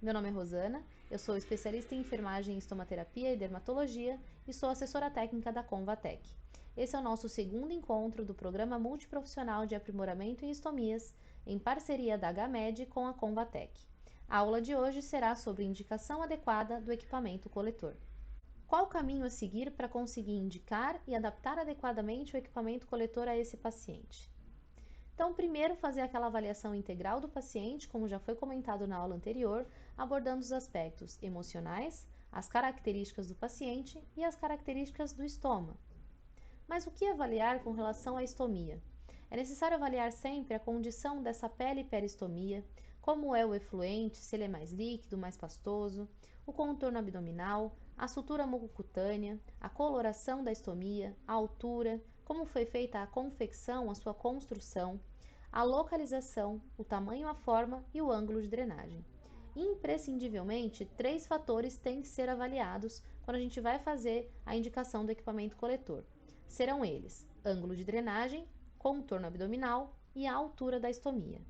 Meu nome é Rosana, eu sou especialista em enfermagem, estomaterapia e dermatologia e sou assessora técnica da Convatec. Esse é o nosso segundo encontro do Programa Multiprofissional de Aprimoramento em Estomias, em parceria da HMed com a Convatec. A aula de hoje será sobre indicação adequada do equipamento coletor. Qual o caminho a seguir para conseguir indicar e adaptar adequadamente o equipamento coletor a esse paciente? Então, primeiro fazer aquela avaliação integral do paciente, como já foi comentado na aula anterior, abordando os aspectos emocionais, as características do paciente e as características do estômago. Mas o que avaliar com relação à estomia? É necessário avaliar sempre a condição dessa pele peristomia, como é o efluente, se ele é mais líquido, mais pastoso, o contorno abdominal, a sutura mucocutânea, a coloração da estomia, a altura, como foi feita a confecção, a sua construção, a localização, o tamanho, a forma e o ângulo de drenagem. Imprescindivelmente, 3 fatores têm que ser avaliados quando a gente vai fazer a indicação do equipamento coletor. Serão eles: ângulo de drenagem, contorno abdominal e a altura da estomia.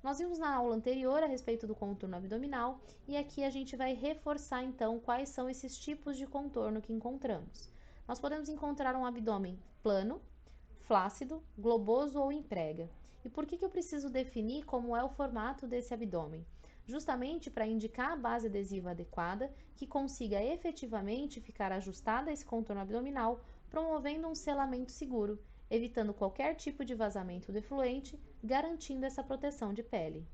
Nós vimos na aula anterior a respeito do contorno abdominal e aqui a gente vai reforçar então quais são esses tipos de contorno que encontramos. Nós podemos encontrar um abdômen plano, flácido, globoso ou em prega. E por que eu preciso definir como é o formato desse abdômen? Justamente para indicar a base adesiva adequada que consiga efetivamente ficar ajustada a esse contorno abdominal, promovendo um selamento seguro, evitando qualquer tipo de vazamento do efluente, garantindo essa proteção de pele.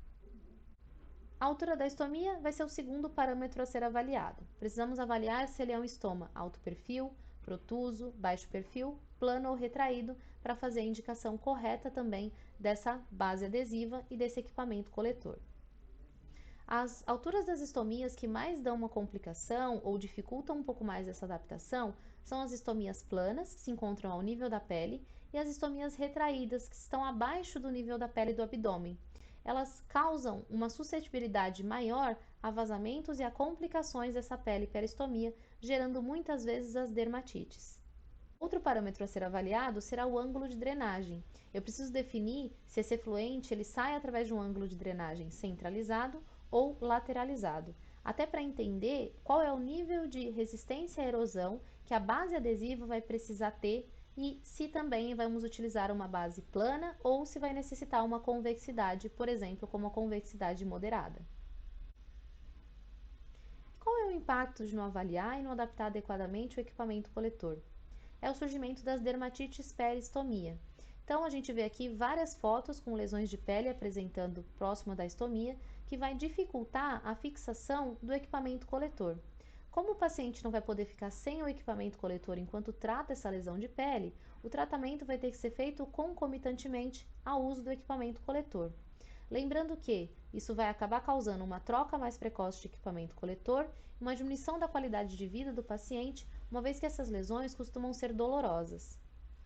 A altura da estomia vai ser o segundo parâmetro a ser avaliado. Precisamos avaliar se ele é um estoma alto perfil, protuso, baixo perfil, plano ou retraído, para fazer a indicação correta também dessa base adesiva e desse equipamento coletor. As alturas das estomias que mais dão uma complicação ou dificultam um pouco mais essa adaptação são as estomias planas, que se encontram ao nível da pele, e as estomias retraídas, que estão abaixo do nível da pele do abdômen. Elas causam uma suscetibilidade maior a vazamentos e a complicações dessa pele peristomia, gerando muitas vezes as dermatites. Outro parâmetro a ser avaliado será o ângulo de drenagem. Eu preciso definir se esse efluente ele sai através de um ângulo de drenagem centralizado ou lateralizado, até para entender qual é o nível de resistência à erosão que a base adesiva vai precisar ter e se também vamos utilizar uma base plana ou se vai necessitar uma convexidade, por exemplo, como a convexidade moderada. Qual é o impacto de não avaliar e não adaptar adequadamente o equipamento coletor? É o surgimento das dermatites peristomia. Então, a gente vê aqui várias fotos com lesões de pele apresentando próximo da estomia, que vai dificultar a fixação do equipamento coletor. Como o paciente não vai poder ficar sem o equipamento coletor enquanto trata essa lesão de pele, o tratamento vai ter que ser feito concomitantemente ao uso do equipamento coletor. Lembrando que isso vai acabar causando uma troca mais precoce de equipamento coletor e uma diminuição da qualidade de vida do paciente, uma vez que essas lesões costumam ser dolorosas.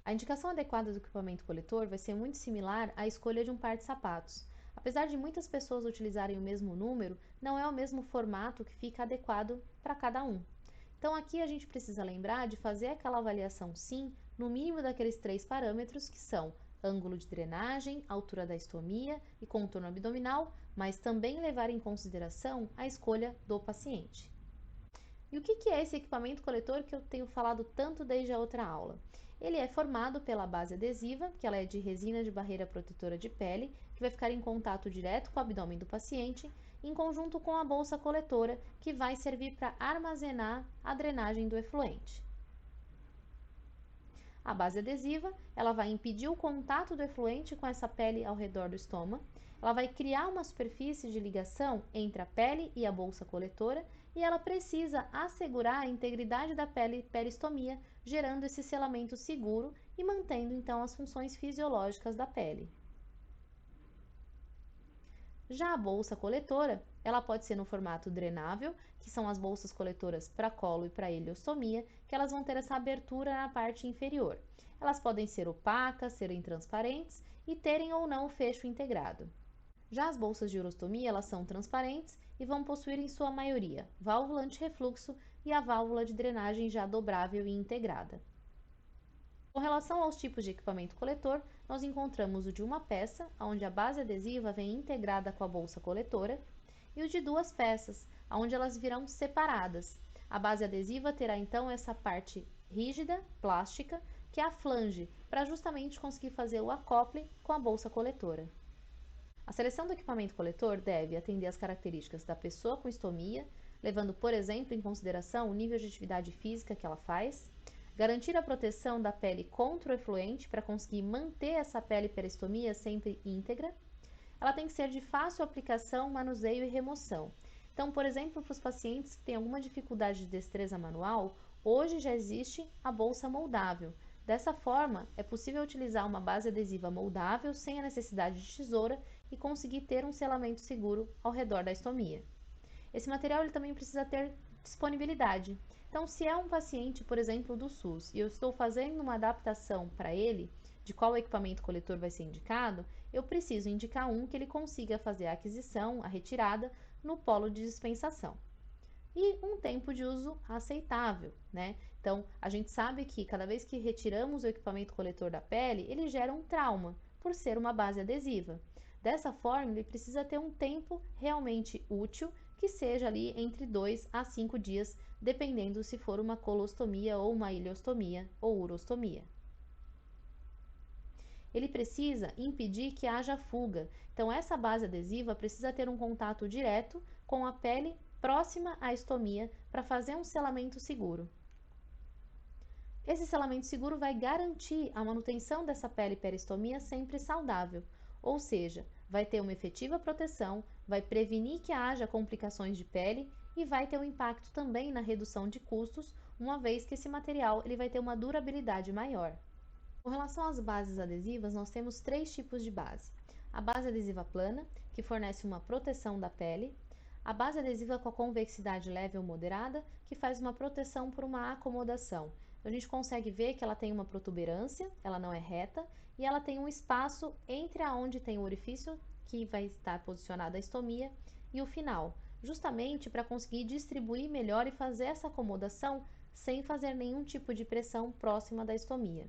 A indicação adequada do equipamento coletor vai ser muito similar à escolha de um par de sapatos. Apesar de muitas pessoas utilizarem o mesmo número, não é o mesmo formato que fica adequado para cada um. Então aqui a gente precisa lembrar de fazer aquela avaliação sim, no mínimo daqueles 3 parâmetros que são ângulo de drenagem, altura da estomia e contorno abdominal, mas também levar em consideração a escolha do paciente. E o que é esse equipamento coletor que eu tenho falado tanto desde a outra aula? Ele é formado pela base adesiva, que ela é de resina de barreira protetora de pele, que vai ficar em contato direto com o abdômen do paciente, em conjunto com a bolsa coletora, que vai servir para armazenar a drenagem do efluente. A base adesiva, ela vai impedir o contato do efluente com essa pele ao redor do estômago, ela vai criar uma superfície de ligação entre a pele e a bolsa coletora e ela precisa assegurar a integridade da pele peristomia, gerando esse selamento seguro e mantendo então as funções fisiológicas da pele. Já a bolsa coletora, ela pode ser no formato drenável, que são as bolsas coletoras para colo e para ileostomia, que elas vão ter essa abertura na parte inferior. Elas podem ser opacas, serem transparentes e terem ou não o fecho integrado. Já as bolsas de urostomia, elas são transparentes e vão possuir em sua maioria válvula antirrefluxo e a válvula de drenagem já dobrável e integrada. Com relação aos tipos de equipamento coletor, nós encontramos o de uma peça, onde a base adesiva vem integrada com a bolsa coletora, e o de duas peças, onde elas virão separadas. A base adesiva terá então essa parte rígida, plástica, que é a flange, para justamente conseguir fazer o acople com a bolsa coletora. A seleção do equipamento coletor deve atender às características da pessoa com estomia, levando, por exemplo, em consideração o nível de atividade física que ela faz, garantir a proteção da pele contra o efluente para conseguir manter essa pele peristomia sempre íntegra. Ela tem que ser de fácil aplicação, manuseio e remoção. Então, por exemplo, para os pacientes que têm alguma dificuldade de destreza manual, hoje já existe a bolsa moldável. Dessa forma, é possível utilizar uma base adesiva moldável sem a necessidade de tesoura e conseguir ter um selamento seguro ao redor da estomia. Esse material ele também precisa ter disponibilidade. Então, se é um paciente, por exemplo, do SUS, e eu estou fazendo uma adaptação para ele, de qual equipamento coletor vai ser indicado, eu preciso indicar um que ele consiga fazer a aquisição, a retirada, no polo de dispensação. E um tempo de uso aceitável, né? Então, a gente sabe que cada vez que retiramos o equipamento coletor da pele, ele gera um trauma, por ser uma base adesiva. Dessa forma, ele precisa ter um tempo realmente útil, que seja ali entre 2 a 5 dias, dependendo se for uma colostomia ou uma ileostomia ou urostomia. Ele precisa impedir que haja fuga. Então, essa base adesiva precisa ter um contato direto com a pele próxima à estomia para fazer um selamento seguro. Esse selamento seguro vai garantir a manutenção dessa pele peristomia sempre saudável, ou seja, vai ter uma efetiva proteção, vai prevenir que haja complicações de pele e vai ter um impacto também na redução de custos, uma vez que esse material ele vai ter uma durabilidade maior. Com relação às bases adesivas, nós temos três tipos de base. A base adesiva plana, que fornece uma proteção da pele. A base adesiva com a convexidade leve ou moderada, que faz uma proteção por uma acomodação. A gente consegue ver que ela tem uma protuberância, ela não é reta, e ela tem um espaço entre aonde tem o orifício, que vai estar posicionada a estomia, e o final, justamente para conseguir distribuir melhor e fazer essa acomodação sem fazer nenhum tipo de pressão próxima da estomia.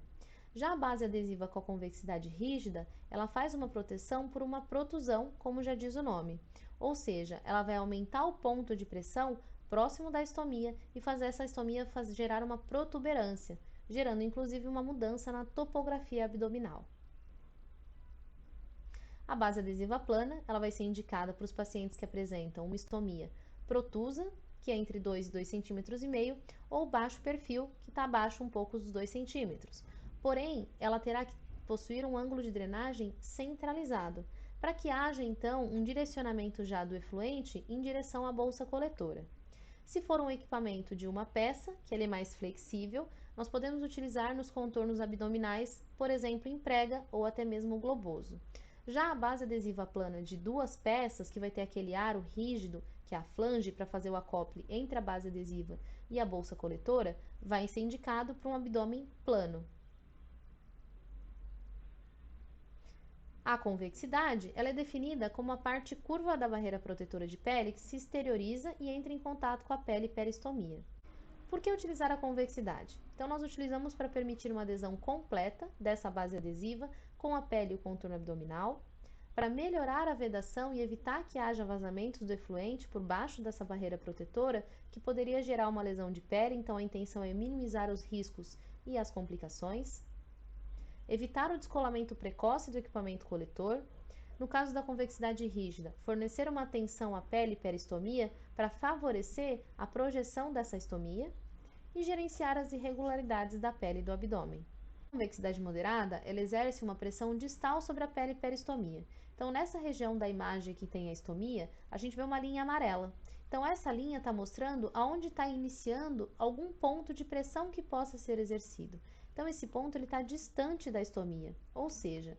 Já a base adesiva com a convexidade rígida, ela faz uma proteção por uma protusão, como já diz o nome. Ou seja, ela vai aumentar o ponto de pressão próximo da estomia e fazer essa estomia gerar uma protuberância, gerando inclusive uma mudança na topografia abdominal. A base adesiva plana, ela vai ser indicada para os pacientes que apresentam uma estomia protusa, que é entre 2 e 2,5 cm, ou baixo perfil, que está abaixo um pouco dos 2 centímetros. Porém, ela terá que possuir um ângulo de drenagem centralizado, para que haja então um direcionamento já do efluente em direção à bolsa coletora. Se for um equipamento de uma peça, que ele é mais flexível, nós podemos utilizar nos contornos abdominais, por exemplo, em prega ou até mesmo globoso. Já a base adesiva plana de duas peças, que vai ter aquele aro rígido, que é a flange, para fazer o acople entre a base adesiva e a bolsa coletora, vai ser indicado para um abdômen plano. A convexidade, ela é definida como a parte curva da barreira protetora de pele que se exterioriza e entra em contato com a pele peristomia. Por que utilizar a convexidade? Então, nós utilizamos para permitir uma adesão completa dessa base adesiva com a pele e o contorno abdominal, para melhorar a vedação e evitar que haja vazamentos do efluente por baixo dessa barreira protetora, que poderia gerar uma lesão de pele, então a intenção é minimizar os riscos e as complicações. Evitar o descolamento precoce do equipamento coletor. No caso da convexidade rígida, fornecer uma atenção à pele e peristomia para favorecer a projeção dessa estomia e gerenciar as irregularidades da pele do abdômen. A convexidade moderada, ela exerce uma pressão distal sobre a pele e peristomia. Então, nessa região da imagem que tem a estomia, a gente vê uma linha amarela. Então, essa linha está mostrando aonde está iniciando algum ponto de pressão que possa ser exercido. Então, esse ponto está distante da estomia, ou seja,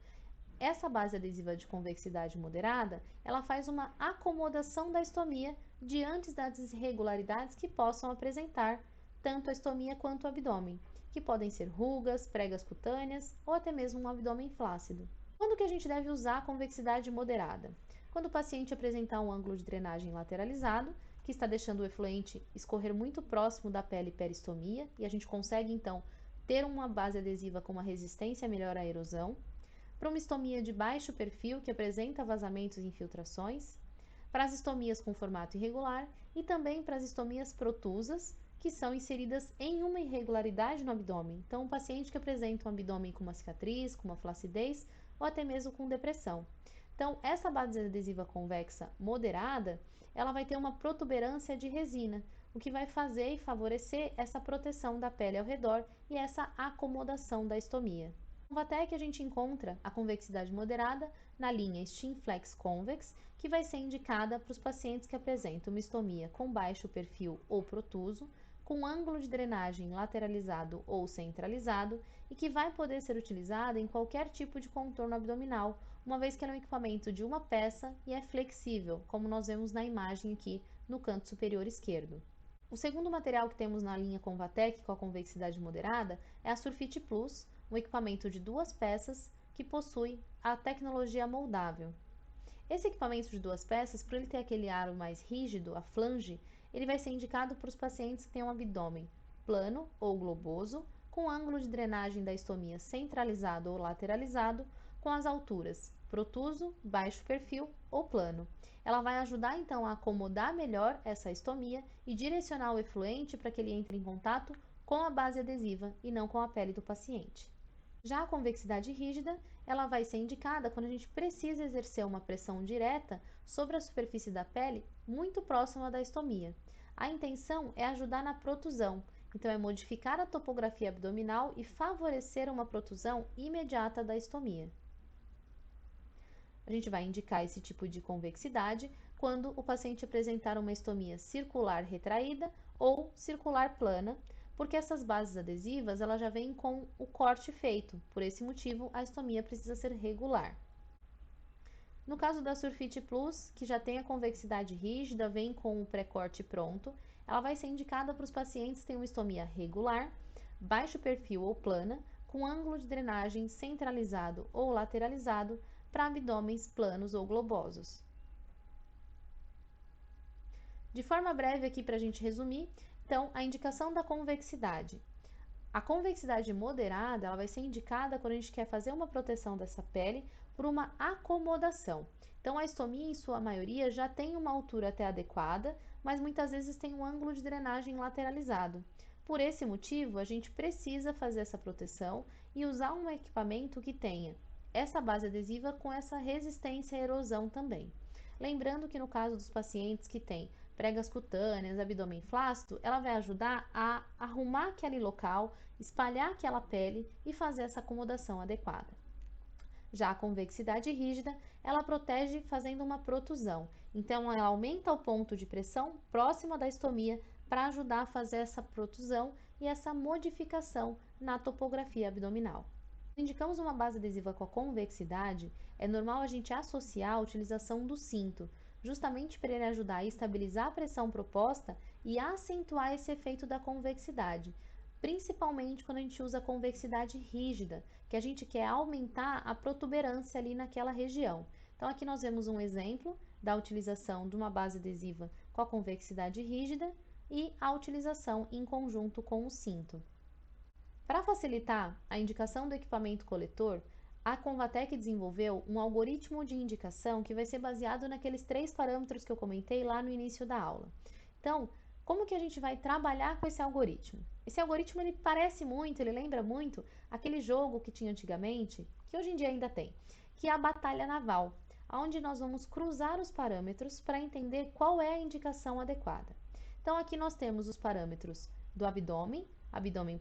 essa base adesiva de convexidade moderada, ela faz uma acomodação da estomia diante das irregularidades que possam apresentar tanto a estomia quanto o abdômen, que podem ser rugas, pregas cutâneas ou até mesmo um abdômen flácido. Quando que a gente deve usar a convexidade moderada? Quando o paciente apresentar um ângulo de drenagem lateralizado, que está deixando o efluente escorrer muito próximo da pele peristomia, e a gente consegue então ter uma base adesiva com uma resistência melhor à erosão. para uma estomia de baixo perfil que apresenta vazamentos e infiltrações, para as estomias com formato irregular e também para as estomias protusas, que são inseridas em uma irregularidade no abdômen. Então, um paciente que apresenta um abdômen com uma cicatriz, com uma flacidez ou até mesmo com depressão. Então, essa base adesiva convexa moderada, ela vai ter uma protuberância de resina, o que vai fazer e favorecer essa proteção da pele ao redor e essa acomodação da estomia. Na Convatec a gente encontra a convexidade moderada na linha Stimflex Convex, que vai ser indicada para os pacientes que apresentam uma estomia com baixo perfil ou protuso, com ângulo de drenagem lateralizado ou centralizado e que vai poder ser utilizada em qualquer tipo de contorno abdominal, uma vez que ela é um equipamento de uma peça e é flexível, como nós vemos na imagem aqui no canto superior esquerdo. O segundo material que temos na linha Convatec com a convexidade moderada é a Surfit Plus, um equipamento de 2 peças que possui a tecnologia moldável. Esse equipamento de 2 peças, por ele ter aquele aro mais rígido, a flange, ele vai ser indicado para os pacientes que têm um abdômen plano ou globoso, com ângulo de drenagem da estomia centralizado ou lateralizado, com as alturas protuso, baixo perfil ou plano. Ela vai ajudar então a acomodar melhor essa estomia e direcionar o efluente para que ele entre em contato com a base adesiva e não com a pele do paciente. Já a convexidade rígida, ela vai ser indicada quando a gente precisa exercer uma pressão direta sobre a superfície da pele muito próxima da estomia. A intenção é ajudar na protusão, então é modificar a topografia abdominal e favorecer uma protusão imediata da estomia. A gente vai indicar esse tipo de convexidade quando o paciente apresentar uma estomia circular retraída ou circular plana, porque essas bases adesivas ela já vêm com o corte feito. Por esse motivo, a estomia precisa ser regular. No caso da Surfit Plus, que já tem a convexidade rígida, vem com o pré-corte pronto, ela vai ser indicada para os pacientes que têm uma estomia regular, baixo perfil ou plana, com ângulo de drenagem centralizado ou lateralizado, para abdômenes planos ou globosos. De forma breve aqui para a gente resumir, então, a indicação da convexidade. A convexidade moderada, ela vai ser indicada quando a gente quer fazer uma proteção dessa pele por uma acomodação. Então, a estomia, em sua maioria, já tem uma altura até adequada, mas muitas vezes tem um ângulo de drenagem lateralizado. Por esse motivo, a gente precisa fazer essa proteção e usar um equipamento que tenha essa base adesiva com essa resistência à erosão também. Lembrando que no caso dos pacientes que têm pregas cutâneas, abdômen flácido, ela vai ajudar a arrumar aquele local, espalhar aquela pele e fazer essa acomodação adequada. Já a convexidade rígida, ela protege fazendo uma protusão. Então, ela aumenta o ponto de pressão próxima da estomia para ajudar a fazer essa protusão e essa modificação na topografia abdominal. Indicamos uma base adesiva com a convexidade, é normal a gente associar a utilização do cinto, justamente para ele ajudar a estabilizar a pressão proposta e acentuar esse efeito da convexidade, principalmente quando a gente usa a convexidade rígida, que a gente quer aumentar a protuberância ali naquela região. Então, aqui nós vemos um exemplo da utilização de uma base adesiva com a convexidade rígida e a utilização em conjunto com o cinto. Para facilitar a indicação do equipamento coletor, a Convatec desenvolveu um algoritmo de indicação que vai ser baseado naqueles 3 parâmetros que eu comentei lá no início da aula. Então, como que a gente vai trabalhar com esse algoritmo? Esse algoritmo ele parece muito, ele lembra muito aquele jogo que tinha antigamente, que hoje em dia ainda tem, que é a batalha naval, onde nós vamos cruzar os parâmetros para entender qual é a indicação adequada. Então, aqui nós temos os parâmetros do abdômen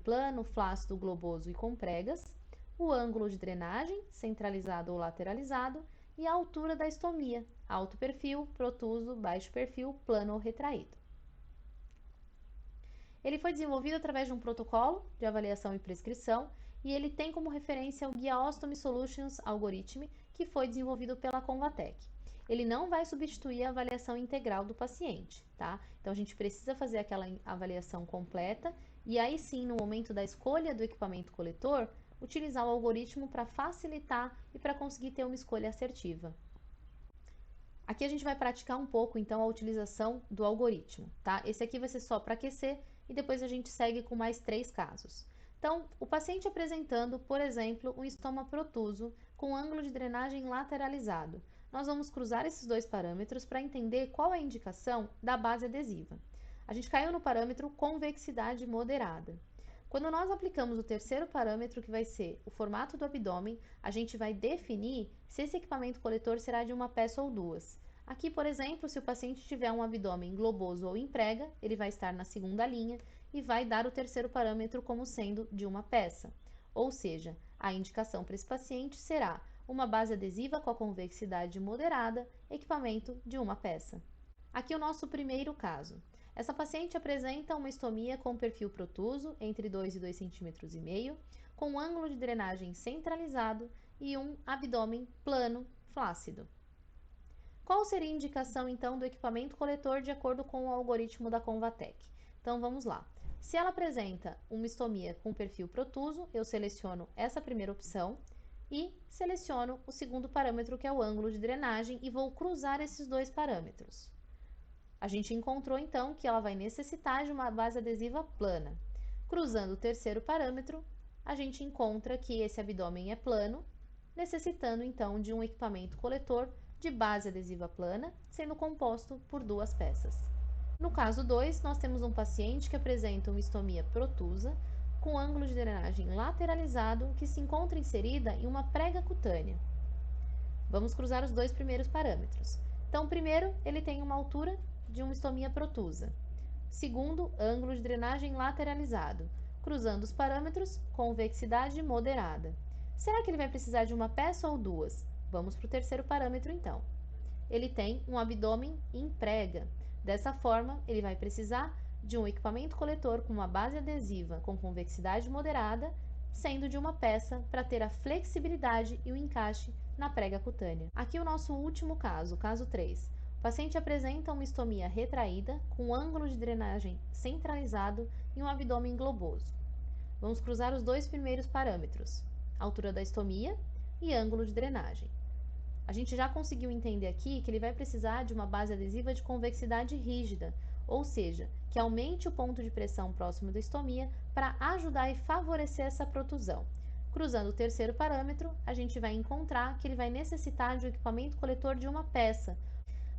plano, flácido, globoso e com pregas, o ângulo de drenagem, centralizado ou lateralizado, e a altura da estomia, alto perfil, protuso, baixo perfil, plano ou retraído. Ele foi desenvolvido através de um protocolo de avaliação e prescrição, e ele tem como referência o Guia Ostomy Solutions Algorithm, que foi desenvolvido pela Convatec. Ele não vai substituir a avaliação integral do paciente, tá? Então, a gente precisa fazer aquela avaliação completa e aí sim, no momento da escolha do equipamento coletor, utilizar o algoritmo para facilitar e para conseguir ter uma escolha assertiva. Aqui a gente vai praticar um pouco, então, a utilização do algoritmo, tá? Esse aqui vai ser só para aquecer e depois a gente segue com mais 3 casos. Então, o paciente apresentando, por exemplo, um estoma protuso com ângulo de drenagem lateralizado. Nós vamos cruzar esses dois parâmetros para entender qual é a indicação da base adesiva. A gente caiu no parâmetro convexidade moderada. Quando nós aplicamos o terceiro parâmetro, que vai ser o formato do abdômen, a gente vai definir se esse equipamento coletor será de uma peça ou duas. Aqui, por exemplo, se o paciente tiver um abdômen globoso ou em prega, ele vai estar na segunda linha e vai dar o terceiro parâmetro como sendo de uma peça. Ou seja, a indicação para esse paciente será uma base adesiva com a convexidade moderada, equipamento de uma peça. Aqui o nosso primeiro caso. Essa paciente apresenta uma estomia com perfil protuso entre 2 e 2,5 cm, com um ângulo de drenagem centralizado e um abdômen plano, flácido. Qual seria a indicação, então, do equipamento coletor de acordo com o algoritmo da Convatec? Então, vamos lá. Se ela apresenta uma estomia com perfil protuso, eu seleciono essa primeira opção e seleciono o segundo parâmetro, que é o ângulo de drenagem, e vou cruzar esses dois parâmetros. A gente encontrou, então, que ela vai necessitar de uma base adesiva plana. Cruzando o terceiro parâmetro, a gente encontra que esse abdômen é plano, necessitando, então, de um equipamento coletor de base adesiva plana, sendo composto por duas peças. No caso 2, nós temos um paciente que apresenta uma estomia protusa, com ângulo de drenagem lateralizado, que se encontra inserida em uma prega cutânea. Vamos cruzar os dois primeiros parâmetros. Então, primeiro, ele tem uma altura de uma estomia protusa. Segundo, ângulo de drenagem lateralizado. Cruzando os parâmetros, convexidade moderada. Será que ele vai precisar de uma peça ou duas? Vamos para o terceiro parâmetro, então. Ele tem um abdômen em prega. Dessa forma, ele vai precisar de um equipamento coletor com uma base adesiva com convexidade moderada, sendo de uma peça para ter a flexibilidade e o encaixe na prega cutânea. Aqui o nosso último caso, caso 3. O paciente apresenta uma estomia retraída com ângulo de drenagem centralizado e um abdômen globoso. Vamos cruzar os dois primeiros parâmetros, altura da estomia e ângulo de drenagem. A gente já conseguiu entender aqui que ele vai precisar de uma base adesiva de convexidade rígida, ou seja, que aumente o ponto de pressão próximo da estomia para ajudar e favorecer essa protusão. Cruzando o terceiro parâmetro, a gente vai encontrar que ele vai necessitar de um equipamento coletor de uma peça.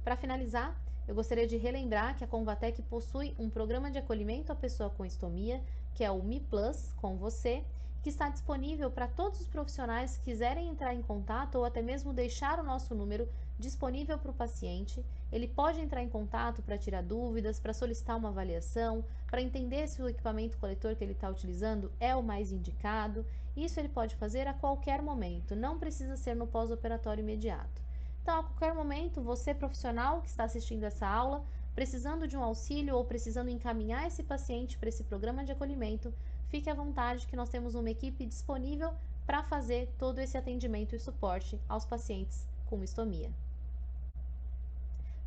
Para finalizar, eu gostaria de relembrar que a Convatec possui um programa de acolhimento à pessoa com estomia, que é o Mi Plus com você, que está disponível para todos os profissionais que quiserem entrar em contato ou até mesmo deixar o nosso número disponível para o paciente. Ele pode entrar em contato para tirar dúvidas, para solicitar uma avaliação, para entender se o equipamento coletor que ele está utilizando é o mais indicado. Isso ele pode fazer a qualquer momento, não precisa ser no pós-operatório imediato. Então, a qualquer momento, você profissional que está assistindo essa aula, precisando de um auxílio ou precisando encaminhar esse paciente para esse programa de acolhimento, fique à vontade que nós temos uma equipe disponível para fazer todo esse atendimento e suporte aos pacientes com estomia.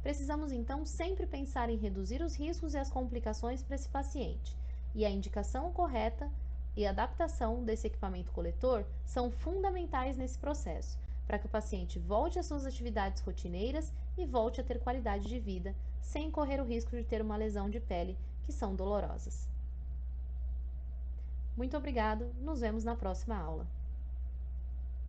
Precisamos então sempre pensar em reduzir os riscos e as complicações para esse paciente, e a indicação correta e a adaptação desse equipamento coletor são fundamentais nesse processo, para que o paciente volte às suas atividades rotineiras e volte a ter qualidade de vida, sem correr o risco de ter uma lesão de pele, que são dolorosas. Muito obrigado, nos vemos na próxima aula.